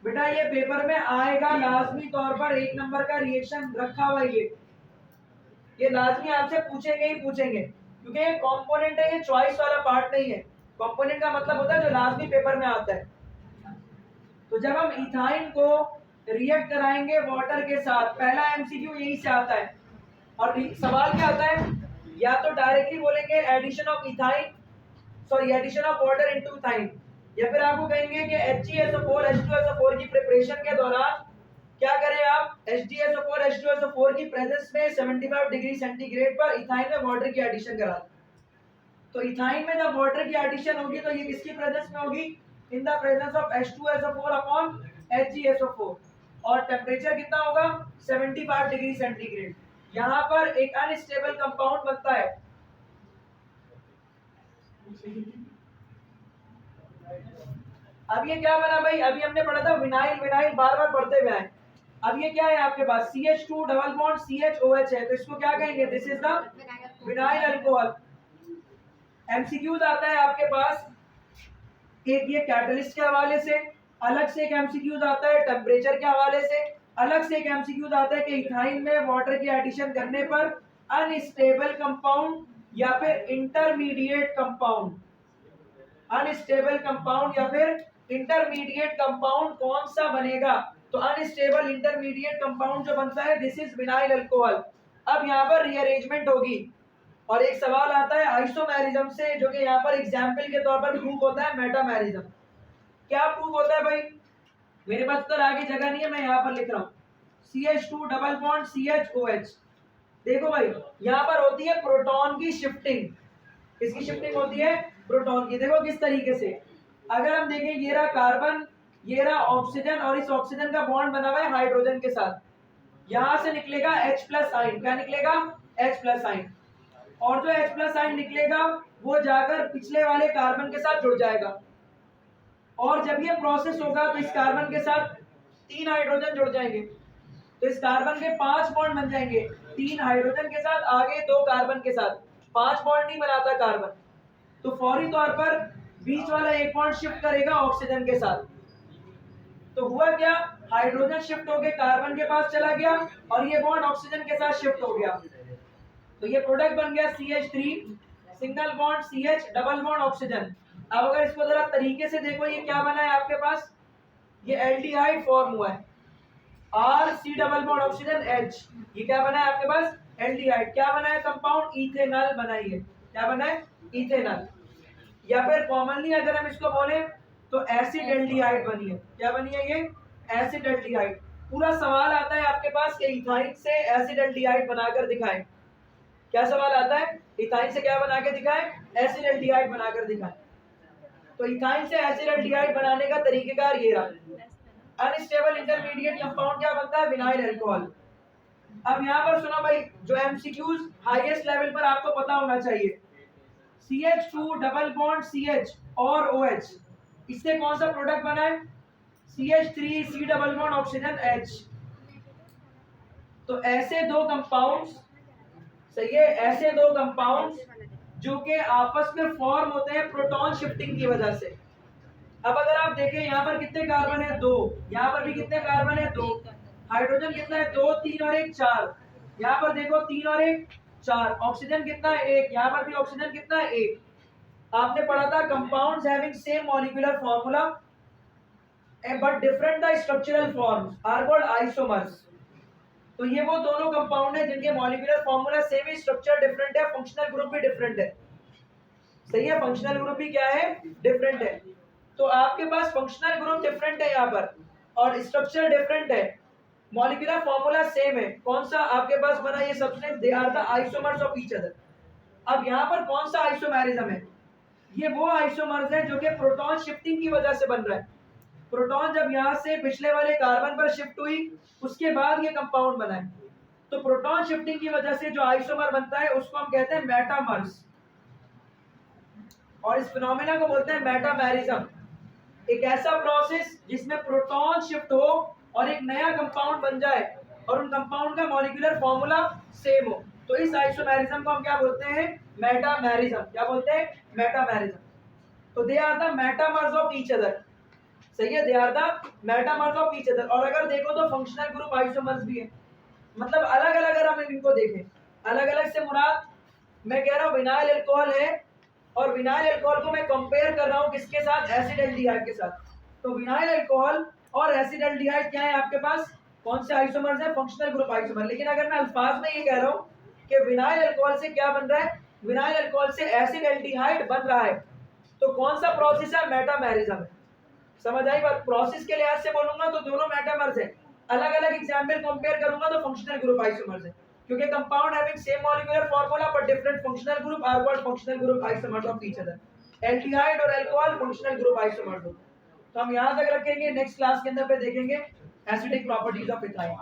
बेटा ये पेपर में आएगा लाजमी तौर पर, एक नंबर का रिएक्शन रखा हुआ ये लाजमी आपसे पूछेंगे ही पूछेंगे, क्योंकि ये कंपोनेंट है, ये चॉइस वाला पार्ट नहीं है। कंपोनेंट का मतलब होता है जो लाजमी पेपर में आता है। तो जब हम इथाइन को रिएक्ट कराएंगे वाटर के साथ, पहला एमसीक्यू यही से आता है। और सवाल क्या आता है, या तो डायरेक्टली बोलेंगे addition of ethyne, sorry addition of water into ethyne, या फिर आपको कहेंगे कि HgSO4 H2SO4 की प्रिपरेशन के दौरान क्या करें आप, HgSO4 H2SO4 की प्रेजेंस में 75 डिग्री सेंटीग्रेड पर इथाइन में वाटर की एडिशन करा। तो इथाइन में जब वाटर की एडिशन होगी तो ये किसकी प्रेजेंस में होगी, in the presence of H2SO4 upon HgSO4, और टेम्परेचर कितना होगा 75 डिग्री सेंटीग्रेड। यहाँ पर एक अनस्टेबल कंपाउंड बनता है। अब ये क्या बना भाई, अभी हमने पढ़ा था विनाइल, विनाइल बार बार पढ़ते हुए आए। अब ये क्या है आपके पास, CH2 डबल बॉन्ड CHOH है, तो इसको क्या कहेंगे, this is the vinyl alcohol. MCQs आता है आपके पास, एक ये कैटलिस्ट के हवाले से, अलग से एक एमसीक्यूज आता है टेम्परेचर के हवाले से, अलग से एक एमसीक्यूज आता है कि इथाइन में वाटर की एडिशन करने पर अनस्टेबल कंपाउंड या फिर इंटरमीडिएट कंपाउंड, अनस्टेबल कंपाउंड या फिर इंटरमीडिएट कंपाउंड कौन सा बनेगा। तो अनस्टेबल इंटरमीडिएट कंपाउंड जो बनता है दिस इज विनाइल अल्कोहल। अब यहाँ पर रीअरेंजमेंट होगी और एक सवाल आता है आइसोमेरिज्म से, जो कि यहाँ पर एग्जाम्पल के तौर पर प्रूफ होता है मेटामेरिज्म। क्या प्रूफ होता है भाई, मेरे पास तो आगे जगह नहीं है, मैं यहाँ पर लिख रहा हूँ CH2 डबल बॉन्ड CHOH। देखो भाई यहाँ पर होती है प्रोटॉन की शिफ्टिंग, किसकी शिफ्टिंग होती है, प्रोटॉन की। देखो किस तरीके से, अगर हम देखें ये रहा कार्बन, ये रहा ऑक्सीजन, और इस ऑक्सीजन का बॉन्ड बना हुआ है हाइड्रोजन के साथ, यहां से निकलेगा H+ आयन, क्या निकलेगा H+ आयन, और जो H+ आयन निकलेगा वो जाकर पिछले वाले कार्बन के साथ जुड़ जाएगा, और जब ये प्रोसेस होगा तो इस कार्बन के साथ 3 हाइड्रोजन जुड़ जाएंगे, तो इस कार्बन के 5 बॉन्ड बन जाएंगे, 3 हाइड्रोजन के साथ आगे 2 कार्बन के साथ, 5 बॉन्ड नहीं बनाता कार्बन, तो फौरी तौर पर बीच वाला एक बॉन्ड शिफ्ट करेगा ऑक्सीजन के साथ। तो हुआ क्या, हाइड्रोजन शिफ्ट होके कार्बन के पास चला गया और ये बॉन्ड ऑक्सीजन के साथ शिफ्ट हो गया, तो ये प्रोडक्ट बन गया CH3 single bond CH double bond oxygen. अब अगर इसको जरा तरीके से देखो, ये क्या बना है आपके पास, ये एल्डिहाइड फॉर्म हुआ है, RC double bond oxygen H, ये क्या बना है आपके पास एल्डिहाइड। क्या बना है कंपाउंड, इथेनॉल बनाई है, क्या बना है इथेनॉल, या फिर कॉमनली अगर हम इसको बोले तो एसिड एल्डिहाइड बनी है, क्या बनी है ये एसिड एल्डिहाइड। पूरा सवाल आता है आपके पास कि इथाइन से एसिड एल्डिहाइड बनाकर दिखाएं, क्या सवाल आता है, इथाइन से क्या बना के दिखाएं, एसिड एल्डिहाइड बनाकर दिखाएं। तो इथाइन से एसिड एल्डिहाइड बनाने का तरीकेकार ये रहा। अनस्टेबल इंटरमीडिएट कंपाउंड क्या बनता है, विनाइल अल्कोहल। अब यहाँ पर सुनो भाई, जो एमसीक्यूज हाईएस्ट लेवल पर आपको पता होना चाहिए, CH2 डबल बॉन्ड CH और OH, इससे कौन सा प्रोडक्ट बना है, CH3 C double bond oxygen H। तो ऐसे दो कंपाउंड्स, सही है, ऐसे दो कंपाउंड्स जो कि आपस में फॉर्म होते हैं प्रोटॉन शिफ्टिंग की वजह से। अब अगर आप देखें यहाँ पर कितने कार्बन है, 2, यहाँ पर भी कितने कार्बन है, 2, हाइड्रोजन कितना है, 2 3 और 1 4, यहाँ पर देखो 3 और 1 4, ऑक्सीजन कितना है 1, यहाँ पर भी ऑक्सीजन कितना है 1। आपने पढ़ा था compounds having same molecular formula but different the structural forms are called isomers. तो ये वो दोनों कंपाउंड है जिनके मॉलिक्यूलर फार्मूला सेम है, स्ट्रक्चर डिफरेंट है, फंक्शनल ग्रुप भी डिफरेंट है, सही है, फंक्शनल ग्रुप भी क्या है, डिफरेंट है। तो आपके पास फंक्शनल ग्रुप डिफरेंट है यहाँ पर और स्ट्रक्चर डिफरेंट है, मॉलिक्यूलर फार्मूला सेम है, कौन सा आपके पास बना ये substance, they are the isomers of each other. अब यहाँ पर कौन सा आइसोमेरिज्म है, ये वो आइसोमर्स है जो कि प्रोटॉन शिफ्टिंग की वजह से बन रहा है। प्रोटॉन जब यहाँ से पिछले वाले कार्बन पर शिफ्ट हुई उसके बाद ये कंपाउंड बना है, तो प्रोटॉन शिफ्टिंग की वजह से जो आइसोमर बनता है उसको हम कहते हैं मेटामर्स, और इस फिनोमेना को बोलते हैं मेटामेरिज्म। एक ऐसा प्रोसेस जिसमें प्रोटॉन शिफ्ट हो और एक नया कंपाउंड बन जाए और उन कंपाउंड का मॉलिक्यूलर फॉर्मूला सेम हो, तो इस आइसोमेरिज्म को हम क्या बोलते हैं, मेटामेरिज्म। क्या बोलते हैं, मेटामेरिज्म। तो they are the metamers of each other. सही है, they are the metamers of each other. और अगर देखो तो फंक्शनल ग्रुप आइसोमर्स भी है, मतलब अलग अलग अगर हम इनको देखें, अलग अलग से मुराद मैं कह रहा हूँ विनाइल अल्कोहल है और विनाइल अल्कोहल को मैं कंपेयर कर रहा हूँ किसके साथ, एसिड एल्डिहाइड के साथ। तो विनाइल अल्कोहल और एसिड एल्डिहाइड क्या है आपके पास, कौन से आइसोमर्स है, फंक्शनल ग्रुप आइसोमर। लेकिन अगर मैं अल्फाज में ये कह रहा हूँ कि विनाइल अल्कोहल से क्या बन रहा है, विनाइल अल्कोहल से एसिड एल्डिहाइड बन रहा है, तो कौन सा प्रोसेस है, मेटामेरिज्म है। समझ आई बात, प्रोसेस के लिहाज से बोलूंगा तो दोनों मेटामर्स है, अलग अलग एग्जाम्पल कंपेयर करूंगा तो फंक्शनल ग्रुप आइसोमर्स है, क्योंकि compound having same molecular formula but different functional group are called functional group isomers of each other. Aldehyde और अल्कोहल फंक्शनल ग्रुप आइसोमर्स होते हैं। तो हम यहां तक रखेंगे, नेक्स्ट क्लास के अंदर पे देखेंगे एसिडिक प्रॉपर्टीज ऑफ इथाइन।